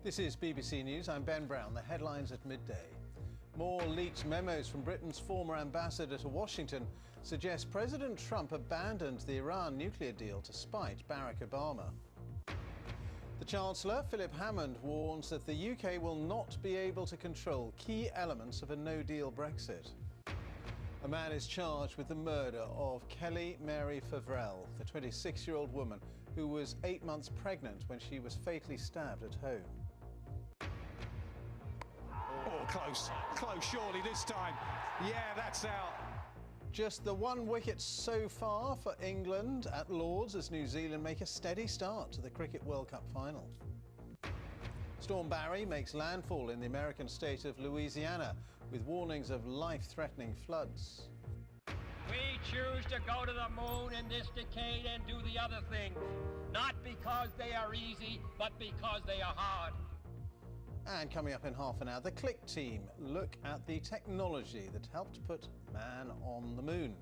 This is BBC News. I'm Ben Brown. The headlines at midday. More leaked memos from Britain's former ambassador to Washington suggest President Trump abandoned the Iran nuclear deal to spite Barack Obama. The Chancellor, Philip Hammond, warns that the UK will not be able to control key elements of a no-deal Brexit. A man is charged with the murder of Kelly Mary Favrell, the 26-year-old woman who was 8 months pregnant when she was fatally stabbed at home. Oh, close surely this time. Yeah, that's out. Just the one wicket so far for England at Lord's as New Zealand make a steady start to the Cricket World Cup final. Storm Barry makes landfall in the American state of Louisiana with warnings of life-threatening floods. We choose to go to the moon in this decade and do the other things, not because they are easy, but because they are hard. And coming up in half an hour, the Click team look at the technology that helped put man on the moon.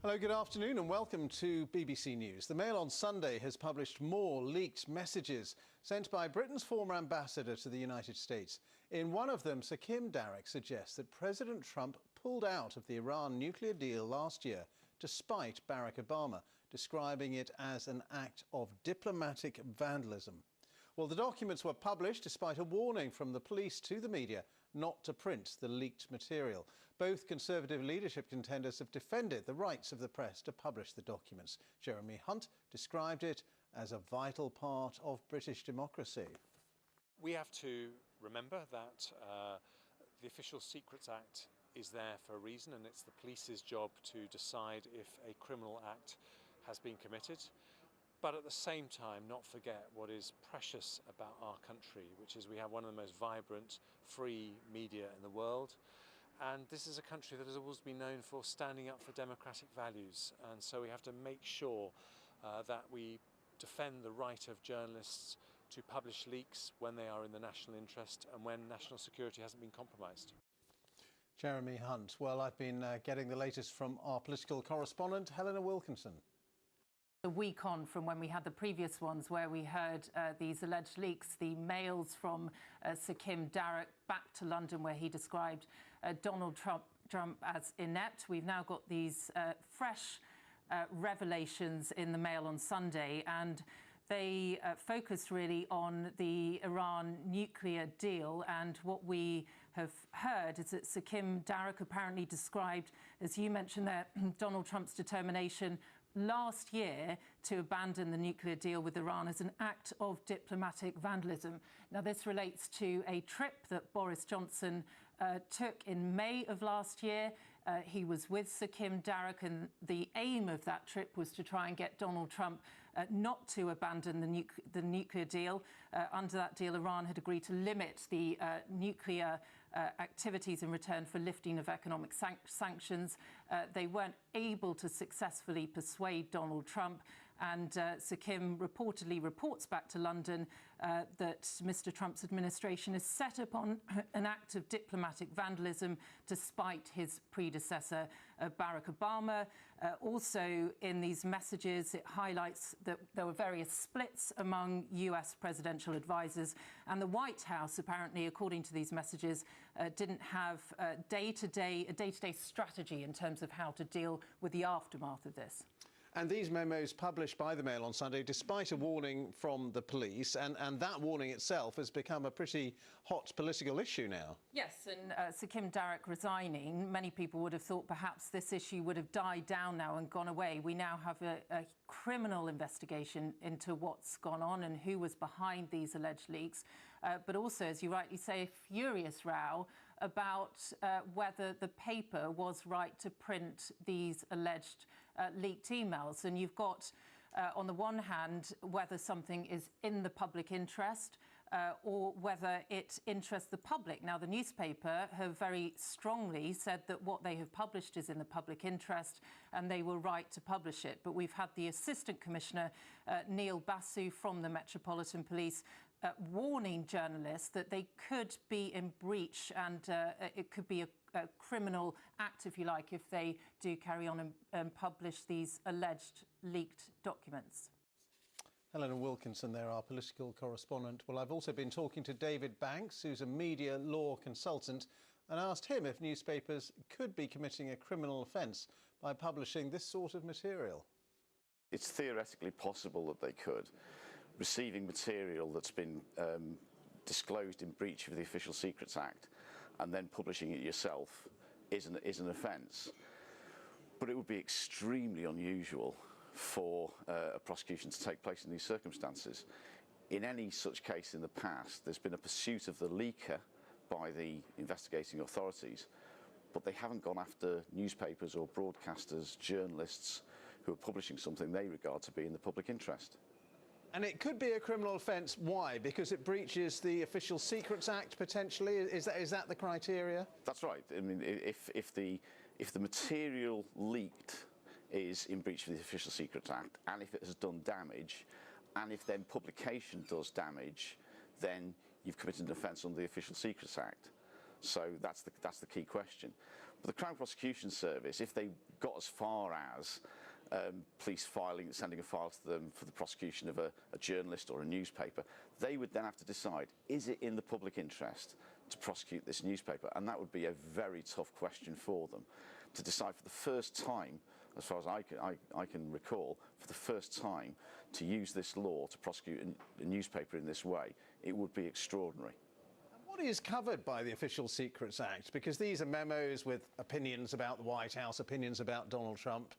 Hello, good afternoon and welcome to BBC News. The Mail on Sunday has published more leaked messages sent by Britain's former ambassador to the United States. In one of them, Sir Kim Darroch suggests that President Trump pulled out of the Iran nuclear deal last year to spite Barack Obama, describing it as an act of diplomatic vandalism. Well, the documents were published despite a warning from the police to the media not to print the leaked material. Both Conservative leadership contenders have defended the rights of the press to publish the documents. Jeremy Hunt described it as a vital part of British democracy. We have to remember that the Official Secrets Act is there for a reason, and it's the police's job to decide if a criminal act has been committed. But at the same time, not forget what is precious about our country, which is we have one of the most vibrant, free media in the world. And this is a country that has always been known for standing up for democratic values. And so we have to make sure that we defend the right of journalists to publish leaks when they are in the national interest and when national security hasn't been compromised. Jeremy Hunt. Well, I've been getting the latest from our political correspondent, Helena Wilkinson. A week on from when we had the previous ones where we heard these alleged leaks, the mails from Sir Kim Darroch back to London where he described Donald Trump as inept. We've now got these fresh revelations in the Mail on Sunday, and they focus really on the Iran nuclear deal. And what we have heard is that Sir Kim Darroch apparently described, as you mentioned there, Donald Trump's determination last year to abandon the nuclear deal with Iran as an act of diplomatic vandalism. Now, this relates to a trip that Boris Johnson took in May of last year. He was with Sir Kim Darroch, and the aim of that trip was to try and get Donald Trump not to abandon the nuclear deal. Under that deal, Iran had agreed to limit the nuclear activities in return for lifting of economic sanctions. They weren't able to successfully persuade Donald Trump, and Sir Kim reportedly reports back to London that Mr. Trump's administration is set upon an act of diplomatic vandalism to spite his predecessor, Barack Obama. Also, in these messages, it highlights that there were various splits among US presidential advisors, and the White House, apparently, according to these messages, didn't have a day-to-day strategy in terms of how to deal with the aftermath of this. And these memos published by the Mail on Sunday, despite a warning from the police, and that warning itself has become a pretty hot political issue now. Yes, and Sir Kim Darroch resigning, many people would have thought perhaps this issue would have died down now and gone away. We now have a criminal investigation into what's gone on and who was behind these alleged leaks, but also, as you rightly say, a furious row about whether the paper was right to print these alleged leaked emails. And you've got, on the one hand, whether something is in the public interest, or whether it interests the public. Now, the newspaper have very strongly said that what they have published is in the public interest and they were right to publish it. But we've had the Assistant Commissioner, Neil Basu from the Metropolitan Police, warning journalists that they could be in breach and it could be a criminal act, if you like, if they do carry on and publish these alleged leaked documents. Helena Wilkinson there, our political correspondent. Well, I've also been talking to David Banks, who's a media law consultant, and asked him if newspapers could be committing a criminal offence by publishing this sort of material. It's theoretically possible that they could. Receiving material that's been disclosed in breach of the Official Secrets Act and then publishing it yourself is an offence. But it would be extremely unusual for a prosecution to take place in these circumstances. In any such case in the past, there's been a pursuit of the leaker by the investigating authorities, but they haven't gone after newspapers or broadcasters, journalists who are publishing something they regard to be in the public interest. And it could be a criminal offence. Why? Because it breaches the Official Secrets Act, potentially? Is that the criteria? That's right. I mean, if the material leaked is in breach of the Official Secrets Act, and if it has done damage, and if then publication does damage, then you've committed an offence under the Official Secrets Act. So that's the key question. But the Crown Prosecution Service, if they got as far as police sending a file to them for the prosecution of a journalist or a newspaper, they would then have to decide, is it in the public interest to prosecute this newspaper? And that would be a very tough question for them to decide for the first time, as far as I can recall, for the first time to use this law to prosecute a newspaper in this way. It would be extraordinary. What is covered by the Official Secrets Act? Because these are memos with opinions about the White House, opinions about Donald Trump.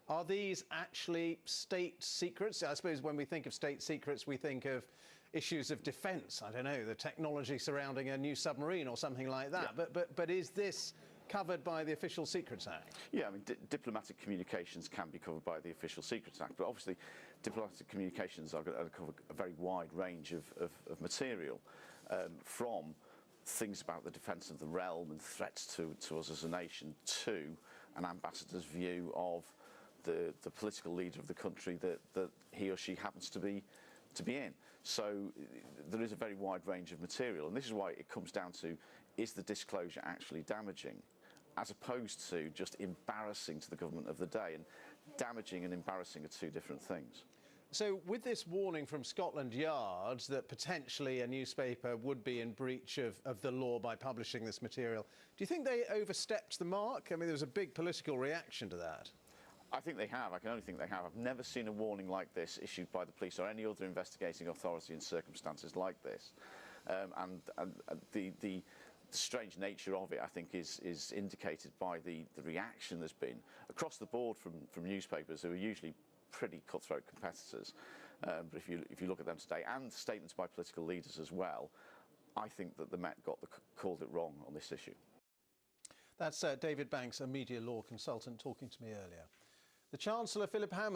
Are these actually state secrets? I suppose when we think of state secrets, we think of issues of defence. I don't know, the technology surrounding a new submarine or something like that. Yeah. But is this covered by the Official Secrets Act? Yeah, I mean, diplomatic communications can be covered by the Official Secrets Act, but obviously diplomatic communications are going to cover a very wide range of material, from things about the defence of the realm and threats to us as a nation, to an ambassador's view of the political leader of the country that he or she happens to be in. So there is a very wide range of material, and this is why it comes down to, is the disclosure actually damaging, as opposed to just embarrassing to the government of the day. And damaging and embarrassing are two different things. So with this warning from Scotland Yard that potentially a newspaper would be in breach of the law by publishing this material, do you think they overstepped the mark? I mean, there was a big political reaction to that. I think they have. I can only think they have. I've never seen a warning like this issued by the police or any other investigating authority in circumstances like this. And the strange nature of it, I think, is indicated by the reaction there's been across the board from newspapers who are usually pretty cutthroat competitors. But if you look at them today, and statements by political leaders as well, I think that the Met called it wrong on this issue. That's David Banks, a media law consultant, talking to me earlier. The Chancellor, Philip Hammond,